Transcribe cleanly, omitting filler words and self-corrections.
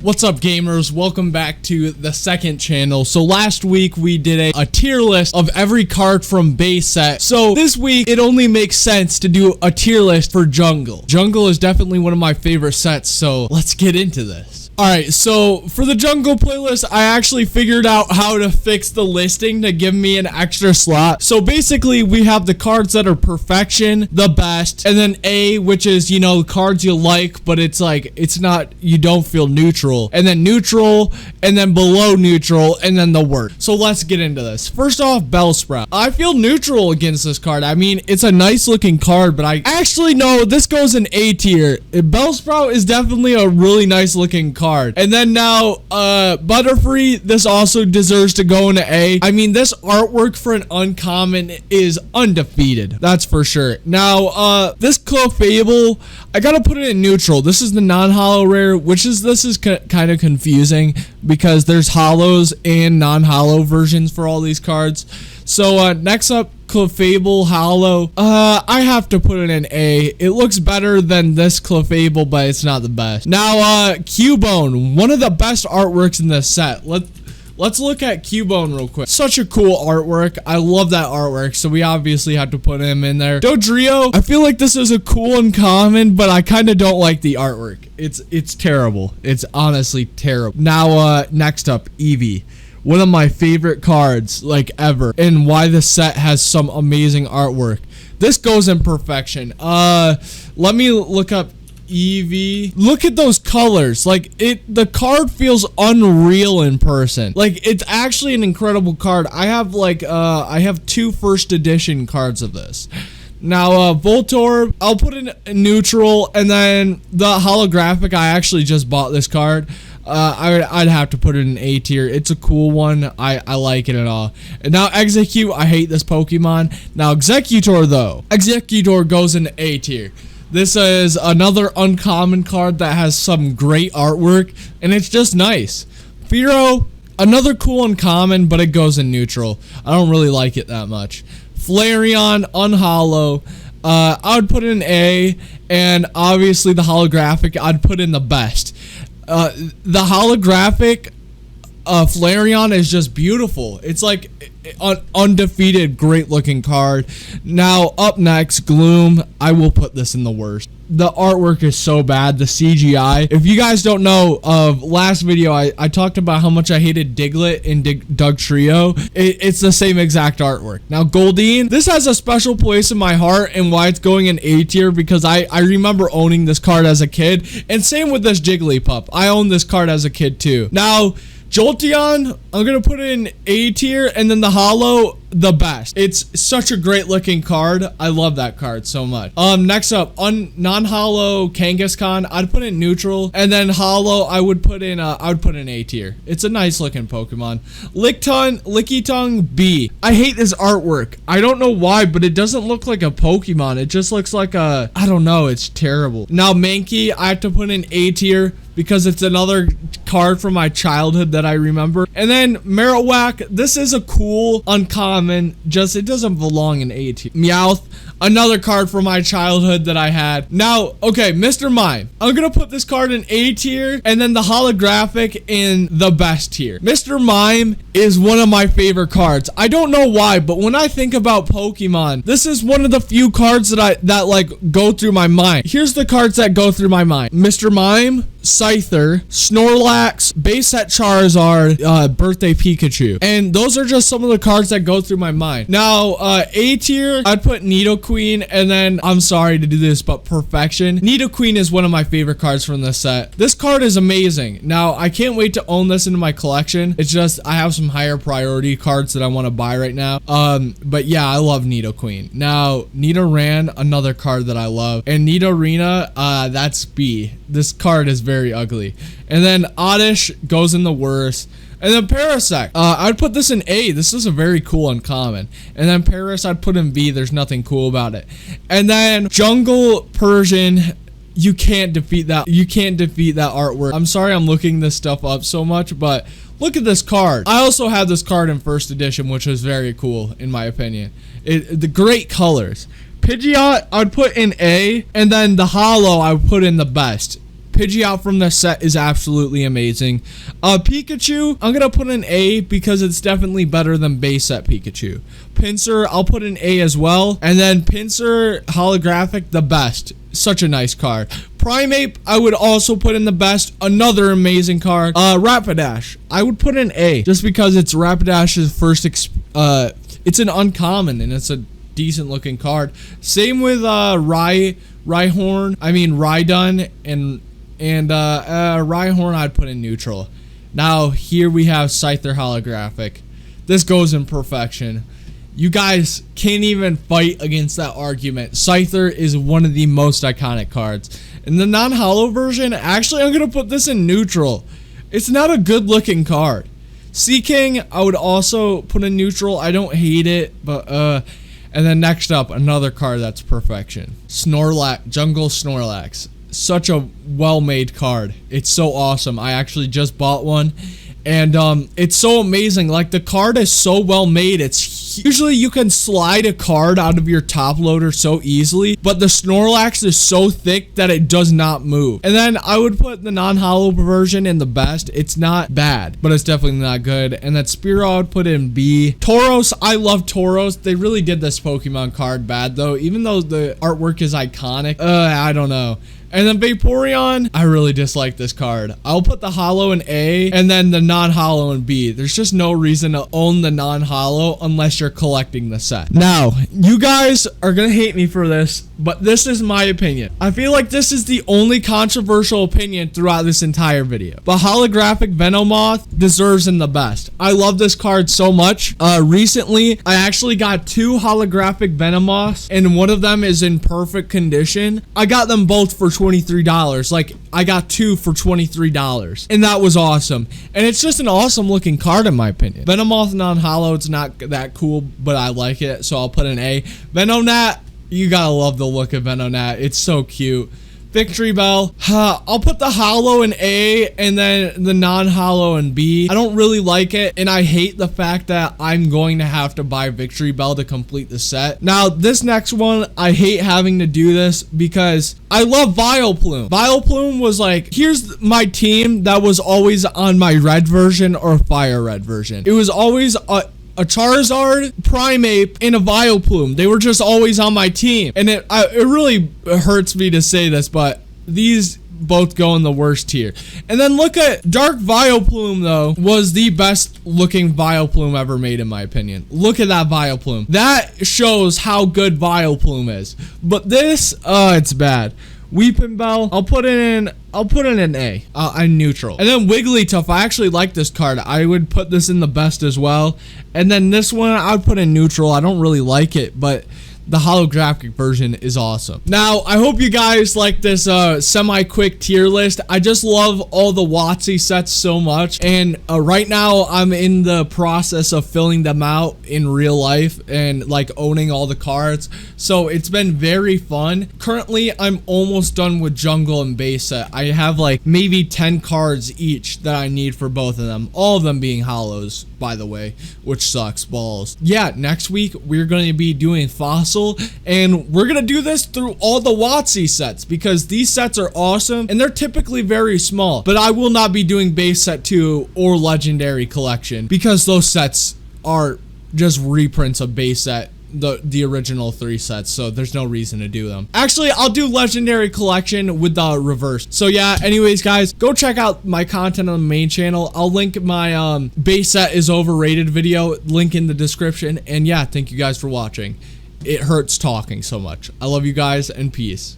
What's up, gamers? Welcome back to the second channel. So last week we did a tier list of every card from base set. So this week it only makes sense to do a tier list for jungle. Jungle is definitely one of my favorite sets, so let's get into this. Alright, so for the jungle playlist, I actually figured out how to fix the listing to give me an extra slot. So basically, we have the cards that are perfection, the best, and then A, which is, you know, cards you like, but it's like, it's not, you don't feel neutral. And then neutral, and then below neutral, and then the worst. So let's get into this. First off, Bellsprout. I feel neutral against this card. I mean, it's a nice looking card, but I actually know this goes in A tier. Bellsprout is definitely a really nice looking card. And then now, Butterfree, this also deserves to go into A. I mean, this artwork for an uncommon is undefeated. That's for sure. Now, this Clefable, I gotta put it in neutral. This is the non-holo rare, which is, this is kind of confusing because there's holos and non-holo versions for all these cards. So, next up, Clefable Holo. I have to put it in A. It looks better than this Clefable, but it's not the best. Now, Cubone, one of the best artworks in this set. Let's look at Cubone real quick. Such a cool artwork. I love that artwork, so we obviously have to put him in there. Dodrio, I feel like this is a cool uncommon, but I kind of don't like the artwork. It's terrible. It's honestly terrible. Now, next up, Eevee. One of my favorite cards, like, ever, and why this set has some amazing artwork. This goes in perfection. Let me look up Eevee. Look at those colors. Like, the card feels unreal in person. Like, it's actually an incredible card. I have, like, I have 2 first edition cards of this. Now, Voltorb, I'll put in neutral, and then the holographic, I actually just bought this card. I'd have to put it in A tier. It's a cool one. I like it at all. And now Execute, I hate this Pokemon. Now Executor though. Executor goes in A tier. This is another uncommon card that has some great artwork, and it's just nice. Fearow, another cool uncommon, but it goes in neutral. I don't really like it that much. Flareon, unholo. I would put it in A, and obviously the holographic, I'd put in the best. The holographic Flareon is just beautiful. It's like undefeated, great looking card. Now up next, Gloom. I will put this in the worst. The artwork is so bad, the CGI. If you guys don't know, last video I talked about how much I hated Diglett in Dugtrio. It's the same exact artwork. Now Goldeen, this has a special place in my heart and why it's going in A tier, because I remember owning this card as a kid, and same with this Jigglypuff. I owned this card as a kid too. Now Jolteon, I'm gonna put it in A tier, and then the holo, the best. It's such a great looking card. I love that card so much. Next up, non-holo Kangaskhan, I'd put in neutral, and then holo, I would put in A tier. It's a nice looking Pokemon. Lickitung B. I hate this artwork. I don't know why, but it doesn't look like a Pokemon. It just looks like I don't know. It's terrible. Now Mankey, I have to put in A tier, because it's another card from my childhood that I remember. And then Marowak, this is a cool uncommon, just it doesn't belong in A tier. Meowth, another card from my childhood that I had. Now, okay, Mr. Mime. I'm gonna put this card in A tier, and then the holographic in the best tier. Mr. Mime is one of my favorite cards. I don't know why, but when I think about Pokemon, this is one of the few cards that like go through my mind. Here's the cards that go through my mind. Mr. Mime, Scyther, Snorlax, base set Charizard, birthday Pikachu. And those are just some of the cards that go through my mind. Now, A tier, I'd put Nidoqueen, and then, I'm sorry to do this, but Perfection. Nidoqueen is one of my favorite cards from this set. This card is amazing. Now, I can't wait to own this into my collection. It's just, I have some higher priority cards that I want to buy right now. But yeah, I love Nidoqueen. Now, Nidoran, another card that I love. And Nidorina, that's B. This card is very ugly. And then Oddish goes in the worst. And then Parasect, I'd put this in A. This is a very cool uncommon. And then Paris, I'd put in B. There's nothing cool about it. And then Jungle Persian, you can't defeat that. You can't defeat that artwork. I'm sorry I'm looking this stuff up so much, but look at this card. I also have this card in first edition, which was very cool in my opinion. The great colors. Pidgeot, I'd put in A, and then the holo I would put in the best. Pidgeot from this set is absolutely amazing. Pikachu, I'm gonna put an A because it's definitely better than base set Pikachu. Pinsir, I'll put an A as well. And then Pinsir holographic, the best. Such a nice card. Primeape, I would also put in the best. Another amazing card. Rapidash, I would put an A just because it's Rapidash's first. It's an uncommon and it's a decent looking card. Same with Rhyhorn. Rhydon and Rhyhorn, I'd put in neutral. Now here we have Scyther holographic. This goes in perfection. You guys can't even fight against that argument. Scyther is one of the most iconic cards. In the non-holo version, actually I'm gonna put this in neutral. It's not a good looking card. Seaking, I would also put in neutral. I don't hate it, but and then next up, another card that's perfection. Snorlax, Jungle Snorlax. Such a well-made card. It's so awesome. I actually just bought one. And it's so amazing. Like, the card is so well made. It's usually you can slide a card out of your top loader so easily, but the Snorlax is so thick that it does not move. And then I would put the non-holo version in the best. It's not bad, but it's definitely not good. And that Spearow I would put in B. Tauros, I love Tauros. They really did this Pokemon card bad though, even though the artwork is iconic. I don't know. And then Vaporeon, I really dislike this card. I'll put the holo in A and then the non-holo in B. There's just no reason to own the non-holo unless you're collecting the set. Now, you guys are gonna hate me for this, but this is my opinion. I feel like this is the only controversial opinion throughout this entire video. But holographic Venomoth deserves in the best. I love this card so much. Recently, I actually got 2 holographic Venomoths and one of them is in perfect condition. I got them both for $23. Like, I got 2 for $23 and that was awesome. And it's just an awesome looking card in my opinion. Venomoth non-holo, it's not that cool, but I like it, so I'll put an A. Venonat, you gotta love the look of Venonat. It's so cute. Victory Bell, I'll put the holo in A and then the non-holo in B. I don't really like it and I hate the fact that I'm going to have to buy Victory Bell to complete the set. Now this next one, I hate having to do this because I love Vileplume. Vileplume was like, here's my team that was always on my red version or fire red version. It was always a Charizard, Primeape, and a Vileplume. They were just always on my team. And it really hurts me to say this, but these both go in the worst tier. And then look at Dark Vileplume though, was the best looking Vileplume ever made in my opinion. Look at that Vileplume. That shows how good Vileplume is. But this, it's bad. Weeping Bell, I'll put it in an A. I'm neutral. And then Wigglytuff, I actually like this card. I would put this in the best as well. And then this one, I would put in neutral. I don't really like it, but the holographic version is awesome. Now, I hope you guys like this semi-quick tier list. I just love all the WOTC sets so much. And right now, I'm in the process of filling them out in real life and like owning all the cards. So it's been very fun. Currently, I'm almost done with jungle and base set. I have like maybe 10 cards each that I need for both of them. All of them being holos, by the way, which sucks balls. Yeah, next week, we're going to be doing Fossil. And we're gonna do this through all the WOTC sets because these sets are awesome and they're typically very small, but I will not be doing base set 2 or legendary collection because those sets are just reprints of base set, the original 3 sets, so there's no reason to do them. Actually, I'll do legendary collection with the reverse. So yeah, anyways guys, go check out my content on the main channel. I'll link my base set is overrated video, link in the description. And yeah, thank you guys for watching. It hurts talking so much. I love you guys and peace.